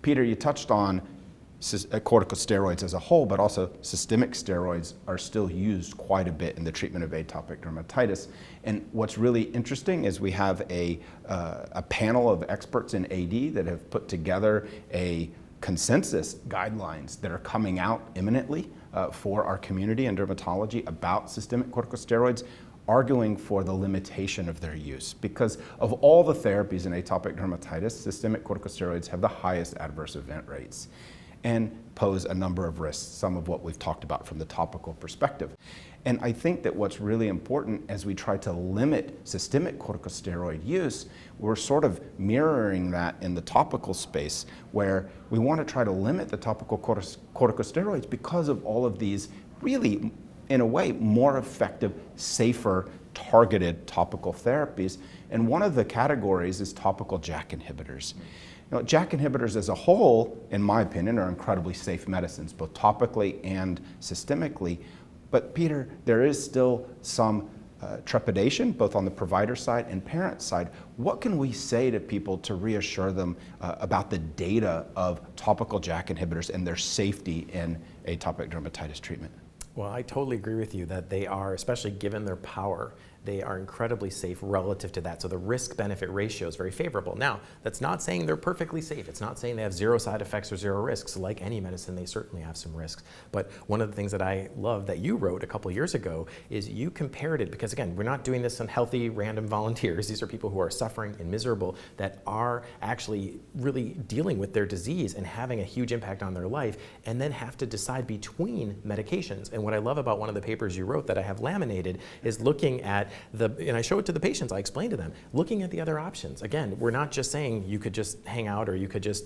Peter, you touched on corticosteroids as a whole, but also systemic steroids are still used quite a bit in the treatment of atopic dermatitis. And what's really interesting is we have a panel of experts in AD that have put together a consensus guidelines that are coming out imminently for our community in dermatology about systemic corticosteroids, arguing for the limitation of their use. Because of all the therapies in atopic dermatitis, systemic corticosteroids have the highest adverse event rates and pose a number of risks, some of what we've talked about from the topical perspective. And I think that what's really important as we try to limit systemic corticosteroid use, we're sort of mirroring that in the topical space, where we want to try to limit the topical corticosteroids because of all of these really, in a way, more effective, safer, targeted topical therapies. And one of the categories is topical JAK inhibitors. JAK inhibitors as a whole, in my opinion, are incredibly safe medicines, both topically and systemically. But Peter, there is still some trepidation, both on the provider side and parent side. What can we say to people to reassure them about the data of topical JAK inhibitors and their safety in atopic dermatitis treatment? Well, I totally agree with you that they are, especially given their power, they are incredibly safe relative to that. So the risk-benefit ratio is very favorable. Now, that's not saying they're perfectly safe. It's not saying they have zero side effects or zero risks. Like any medicine, they certainly have some risks. But one of the things that I love that you wrote a couple of years ago is you compared it, because again, we're not doing this on healthy random volunteers. These are people who are suffering and miserable that are actually really dealing with their disease and having a huge impact on their life, and then have to decide between medications. And what I love about one of the papers you wrote that I have laminated is looking at and I show it to the patients, I explain to them, looking at the other options. Again, we're not just saying you could just hang out or you could just,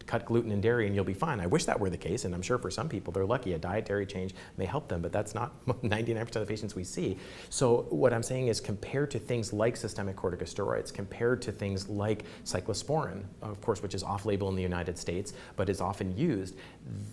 cut gluten and dairy and you'll be fine. I wish that were the case, and I'm sure for some people they're lucky. A dietary change may help them, but that's not 99% of the patients we see. So what I'm saying is, compared to things like systemic corticosteroids, compared to things like cyclosporin, of course, which is off-label in the United States, but is often used,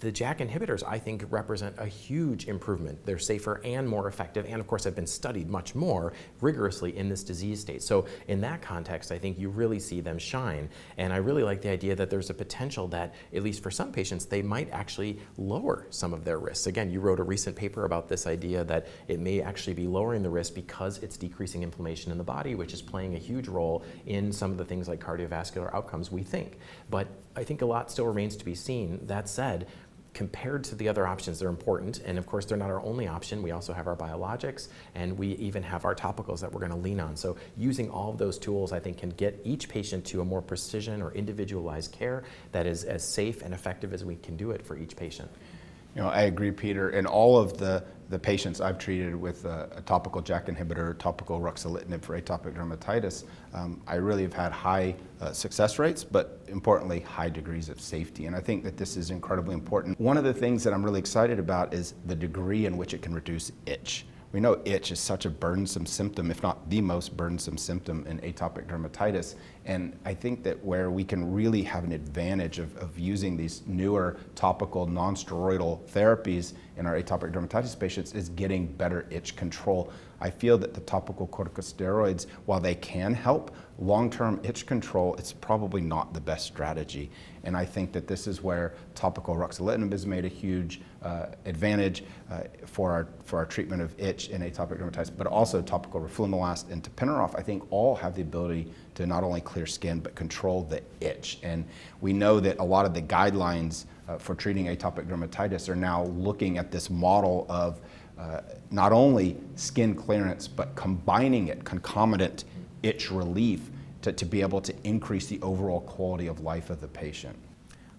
the JAK inhibitors, I think, represent a huge improvement. They're safer and more effective, and of course have been studied much more rigorously in this disease state. So in that context, I think you really see them shine. And I really like the idea that there's a potential that, at least for some patients, they might actually lower some of their risks. Again, you wrote a recent paper about this idea that it may actually be lowering the risk because it's decreasing inflammation in the body, which is playing a huge role in some of the things like cardiovascular outcomes, we think. But I think a lot still remains to be seen. That said, compared to the other options, they're important, and of course they're not our only option. We also have our biologics, and we even have our topicals that we're going to lean on. So using all of those tools, I think, can get each patient to a more precision or individualized care that is as safe and effective as we can do it for each patient. I agree, Peter. In all of the patients I've treated with a topical JAK inhibitor, topical ruxolitinib for atopic dermatitis, I really have had high success rates, but importantly, high degrees of safety. And I think that this is incredibly important. One of the things that I'm really excited about is the degree in which it can reduce itch. We know itch is such a burdensome symptom, if not the most burdensome symptom in atopic dermatitis. And I think that where we can really have an advantage of using these newer topical non-steroidal therapies in our atopic dermatitis patients is getting better itch control. I feel that the topical corticosteroids, while they can help long-term itch control, it's probably not the best strategy. And I think that this is where topical ruxolitinib has made a huge advantage for our treatment of itch in atopic dermatitis, but also topical roflumilast and tapinarof, I think, all have the ability to not only clear skin, but control the itch. And we know that a lot of the guidelines for treating atopic dermatitis are now looking at this model of not only skin clearance, but combining it, concomitant itch relief, to be able to increase the overall quality of life of the patient.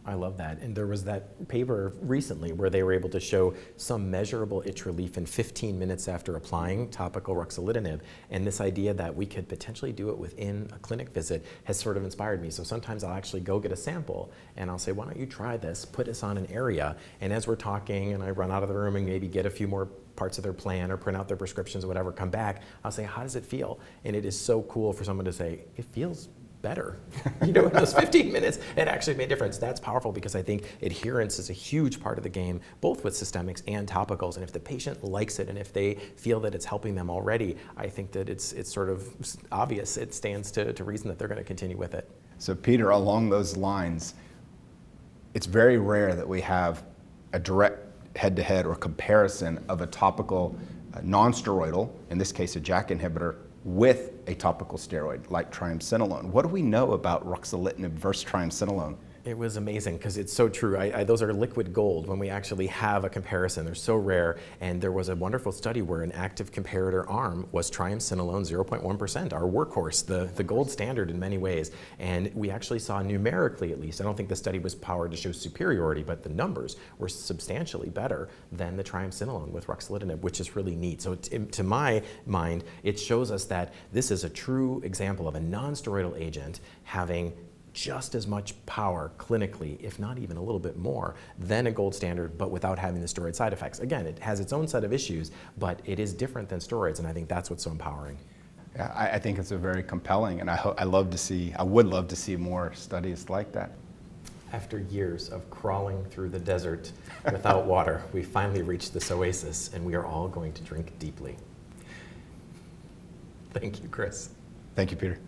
I love that. And there was that paper recently where they were able to show some measurable itch relief in 15 minutes after applying topical ruxolitinib. And this idea that we could potentially do it within a clinic visit has sort of inspired me. So sometimes I'll actually go get a sample and I'll say, why don't you try this, put this on an area. And as we're talking and I run out of the room and maybe get a few more parts of their plan or print out their prescriptions or whatever, come back, I'll say, how does it feel? And it is so cool for someone to say, it feels better. In those 15 minutes, it actually made a difference. That's powerful because I think adherence is a huge part of the game, both with systemics and topicals. And if the patient likes it and if they feel that it's helping them already, I think that it's sort of obvious. It stands to reason that they're going to continue with it. So Peter, along those lines, it's very rare that we have a direct head-to-head or comparison of a topical non-steroidal, in this case a JAK inhibitor, with a topical steroid like triamcinolone. What do we know about ruxolitinib versus triamcinolone? It was amazing because it's so true. Those are liquid gold when we actually have a comparison. They're so rare. And there was a wonderful study where an active comparator arm was triamcinolone 0.1%, our workhorse, the gold standard in many ways. And we actually saw numerically, at least, I don't think the study was powered to show superiority, but the numbers were substantially better than the triamcinolone with ruxolitinib, which is really neat. So to my mind, it shows us that this is a true example of a non-steroidal agent having just as much power clinically, if not even a little bit more, than a gold standard, but without having the steroid side effects. Again, it has its own set of issues, but it is different than steroids, and I think that's what's so empowering. Yeah, I think it's a very compelling, and I would love to see more studies like that. After years of crawling through the desert without water, we finally reached this oasis, and we are all going to drink deeply. Thank you, Chris. Thank you, Peter.